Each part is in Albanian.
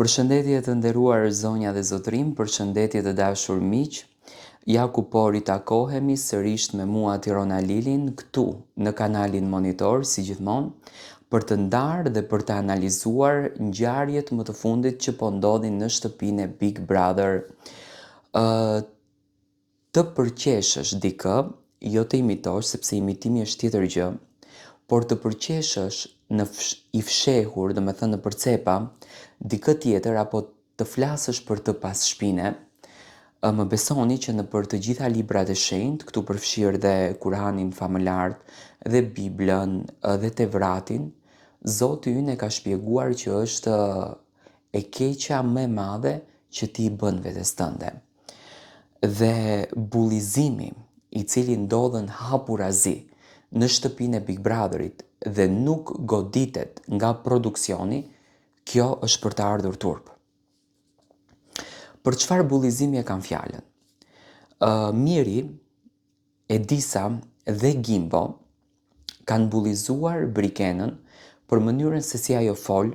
Përshëndetje të nderuar zonja dhe zotrim, përshëndetje të dashur miq. Ja ku po ritakohemi sërish me mua Tirona Lilin këtu në kanalin Monitor, si gjithmonë, për të ndarë dhe për të analizuar ngjarjet më të fundit që po ndodhin në shtëpinë e Big Brother. Të përqeshësh dikë, jo të imitosh sepse imitimi është tjetër gjë, por të përqeshësh i fshehur, do me thënë në përcepa, dikë tjetër apo të flasësh për të pas shpine, më besoni që në për të gjitha librat e shenjtë, këtu përfshirë dhe Kur'anin famëlart, dhe Biblën, dhe Tevratin, Zoti ynë e ka shpjeguar që është e keqja më e madhe që ti i bën vetes tënde. Dhe bullizimi i cili ndodhen hapurazi në shtëpinë e Big Brotherit dhe nuk goditet nga produksioni, kjo është për të ardhur turp. Për çfarë bullizimi e kam fjalën? Miri, Edisa dhe Gimbo kanë bullizuar Brikenën për mënyrën se si ajo fol,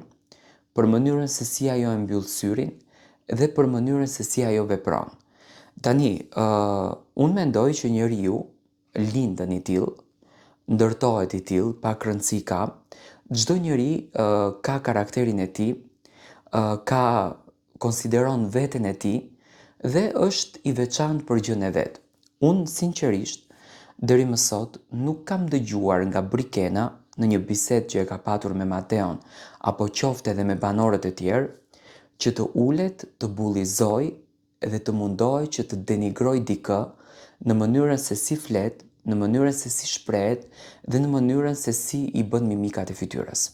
për mënyrën se si ajo e mbyll syrin dhe për mënyrën se si ajo vepron. Tani, unë mendoj që njeriu lindën i tillë, ndërtohet i tillë, pak rëndësi ka, çdo njeri ka karakterin e tij, ka konsideron veten e tij dhe është i veçantë për gjën e vet. Unë sinqerisht deri më sot nuk kam dëgjuar nga Brikena në një bisedë që e ka patur me Mateon apo qoftë edhe me banorët e tjerë që të ulet, të bullizoj dhe të mundohet që të denigroj dikë në mënyrën se si flet, në mënyrën se si shprehet dhe në mënyrën se si i bën mimikat e fytyrës.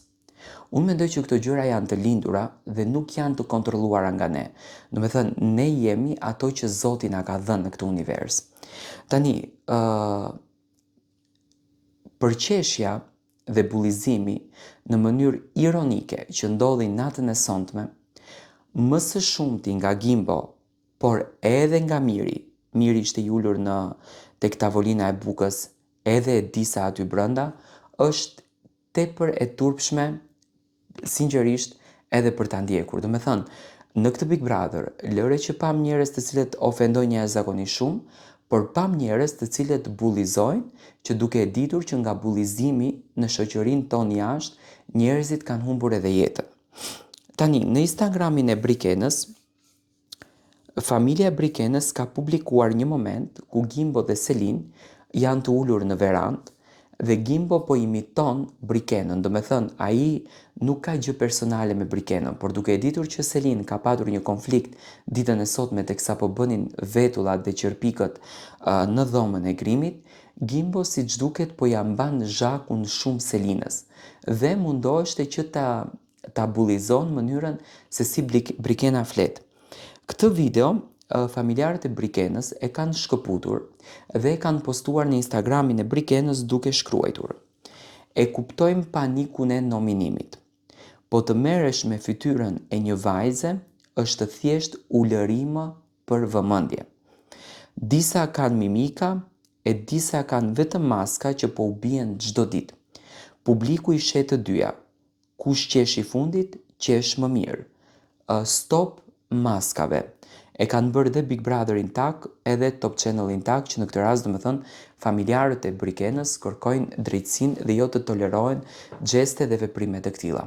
Unë mendoj që këto gjëra janë të lindura dhe nuk janë të kontrolluara nga ne. Do me thënë, ne jemi ato që Zoti na ka dhënë në këtë univers. Tani, përqeshja dhe bullizimi në mënyrë ironike që ndodhin natën e sonte, më së shumti nga Gimbo, por edhe nga Miri ishte i ulur tek tavolina e bukës, edhe Edisa aty brenda, është tepër e turpshme, sinqerisht, edhe për ta ndjekur. Do me thënë, në këtë Big Brother, lëre që pam njerëz të cilët ofendojnë jashtëzakonisht shumë, por pam njerëz të cilët bullizojnë, që duke e ditur që nga bullizimi në shoqërinë tonë jashtë, njerëzit kanë humbur edhe jetën. Tani, në Instagramin e Brikenës, familja e Brikenës ka publikuar një moment ku Gimbo dhe Selin janë të ulur në verandë dhe Gimbo po imiton Brikenën, do me thënë, ai nuk ka gjë personale me Brikenën, por duke e ditur që Selin ka patur një konflikt ditën e sotme teksa po bënin vetullat dhe qërpikët në dhomën e Grimit, Gimbo si që duket po ja mban zhakun shumë Selinës dhe mundoheshte që ta bullizon mënyrën se si Brikena flet. Këtë video, familjarët e Brikenës e kanë shkëputur dhe e kanë postuar në Instagramin e Brikenës duke shkruajtur: E kuptojmë panikun e nominimit, po të merresh me fytyrën e një vajze është thjesht ulërimë për vëmendje. Disa kanë mimika, e disa kanë vetëm maska që po u bien çdo ditë. Publiku i shet të dyja. Kush qesh i fundit, qesh më mirë. Stop maskave. E kanë bërë dhe Big Brotherin tak, edhe Top Channelin tak, që në këtë rast, do me thënë, familjarët e Brikenës kërkojnë drejtësinë dhe jo të tolerohen gjeste dhe veprime të këtilla.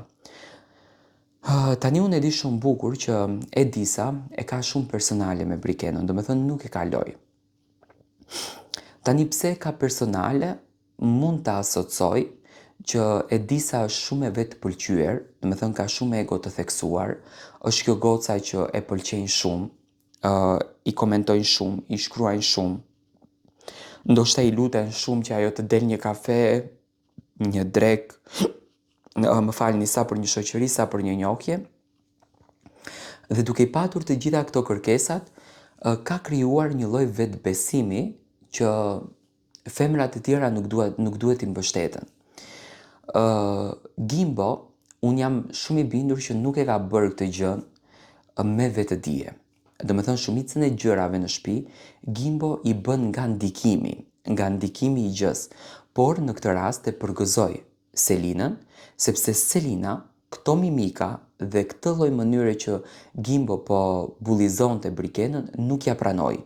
Tani unë e di shumë bukur që Edisa e ka shumë personale me Brikenën, do me thënë nuk e ka loj. Tani pse ka personale, mund të asocoj që Edisa është shumë e vetë pëlqyer, do me thënë ka shumë ego të theksuar, është kjo goca që e pëlqejnë shumë, i komentojnë shumë, i shkruajnë shumë, ndoshta i luten shumë që ajo të del një kafe, një drek, më falni, sa për një shoqëri, sa për një njohje. Dhe duke i patur të gjitha këto kërkesat, ka krijuar një lloj vetbesimi që femrat e tjera nuk duhet i mbështeten. Gimbo, unë jam shumë i bindur që nuk e ka bërë këtë gjë me vetëdije. Do me thënë, shumicën e gjërave në shtëpi, Gimbo i bën nga ndikimi i gjës, por në këtë rast e përgëzoi Selinën, sepse Selina këto mimika dhe këtë lloj mënyre që Gimbo po bullizonte Brikenën nuk ja pranoi.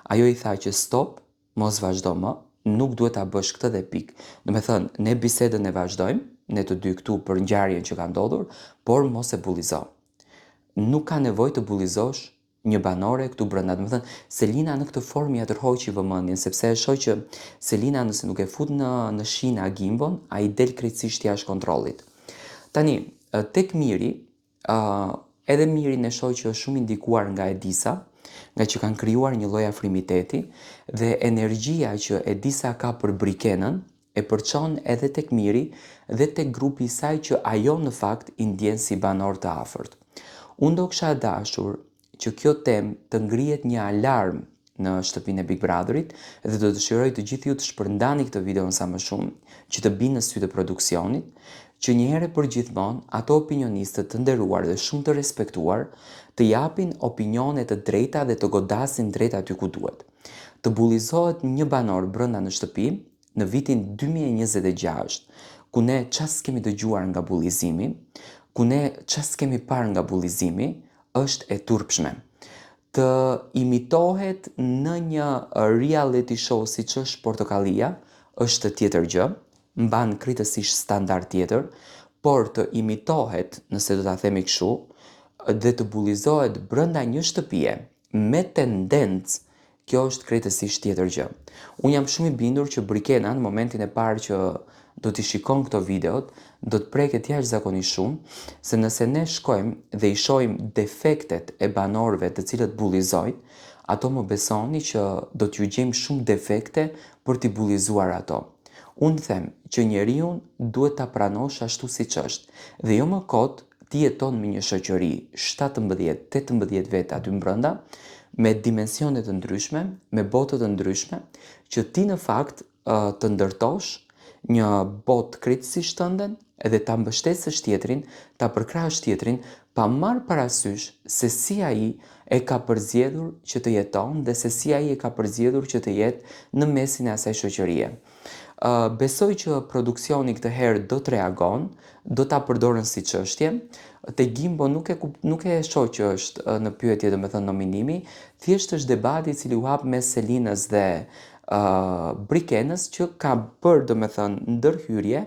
Ajo i tha që stop, mos vazhdo më, nuk duhet ta bësh këtë dhe pikë. Do me thënë, ne bisedën e vazhdojmë, ne të dy këtu për ngjarjen që ka ndodhur, por mos e bullizo. Nuk ka nevojë të bullizosh një banore këtu brenda. Do me thënë, Selina në këtë formë ja tërhoqi vëmendjen, sepse e shoh që Selina nëse nuk e fut në shina Gimbon, ai del krejtësisht jashtë kontrollit. Tani, tek Miri, edhe Mirin e shoh që është shumë i ndikuar nga Edisa, nga që kanë krijuar një lloj afrimiteti dhe energjia që Edisa ka për Brikenën e përçon edhe tek Miri dhe tek grupi i saj që ajo në fakt i ndjen si banor të afërt. Unë do kisha dashur që kjo temë të ngrihet një alarm në shtëpinë e Big Brotherit dhe do dëshiroj të gjithë ju të shpërndani këtë video sa më shumë, që të binë në sy të produksionit, që një herë për gjithmonë ato opinionistët të nderuar dhe shumë të respektuar të japin opinione të drejta dhe të godasin drejt aty ku duhet. Të bullizohet një banor brenda në shtëpi në vitin 2026, ku ne ças kemi dëgjuar nga bullizimi, ku ne ças kemi parë nga bullizimi, është e turpshme. Të imitohet në një reality show si që është Portokallia, është tjetër gjë, mban krejtësisht standard tjetër, por të imitohet, nëse do ta themi kështu, dhe të bullizohet brenda një shtëpie me tendencë, kjo është krejtësisht tjetër gjë. Unë jam shumë i bindur që Brikena në momentin e parë që do t'i shikon këto videot, do të preket jashtëzakonisht shumë, se nëse ne shkojmë dhe i shohim defektet e banorëve të cilët bullizojnë, ato më besoni që do t'ju gjejmë shumë defekte për t'i bullizuar ato. Unë them që njeriu duhet ta pranosh ashtu siç është, dhe jo më kot ti jeton me një shoqëri 17-18 veta aty brenda, me dimensione të ndryshme, me botë të ndryshme, që ti në fakt të ndërtosh një botë krejtësisht tënden edhe ta mbështesësh tjetrin, ta përkrahësh tjetrin, pa marrë parasysh se si ai e ka përzgjedhur që të jeton dhe se si ai e ka përzgjedhur që të jetë në mesin e asaj shoqërie. Besoj që produksioni këtë herë do të reagon, do ta përdorën si çështje. Te Gimbo nuk e shoh që është në pyetje, domethënë nominimi, thjesht është debati i cili u hap mes Selinës dhe Brikenës, që ka bërë domethënë ndërhyrje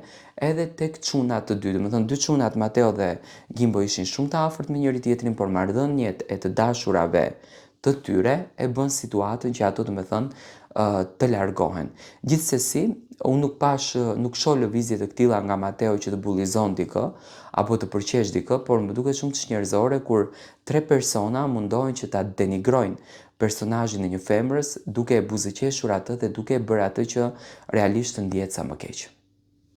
edhe tek çunat të dy. Domethënë dy çunat, Mateo dhe Gimbo, ishin shumë të afërt me njëri tjetrin, por marrëdhëniet e të dashurave të tyre e bën situatën që ato domethënë të largohen. Gjithsesi, unë nuk shoh lëvizje të këtilla nga Mateo që të bullizon dikë apo të përqesh dikë, por më duket shumë çnjerëzore kur tre persona mundohen që ta denigrojnë personazhin e një femrës duke e buzëqeshur atë dhe duke e bërë atë që realisht të ndihet sa më keq.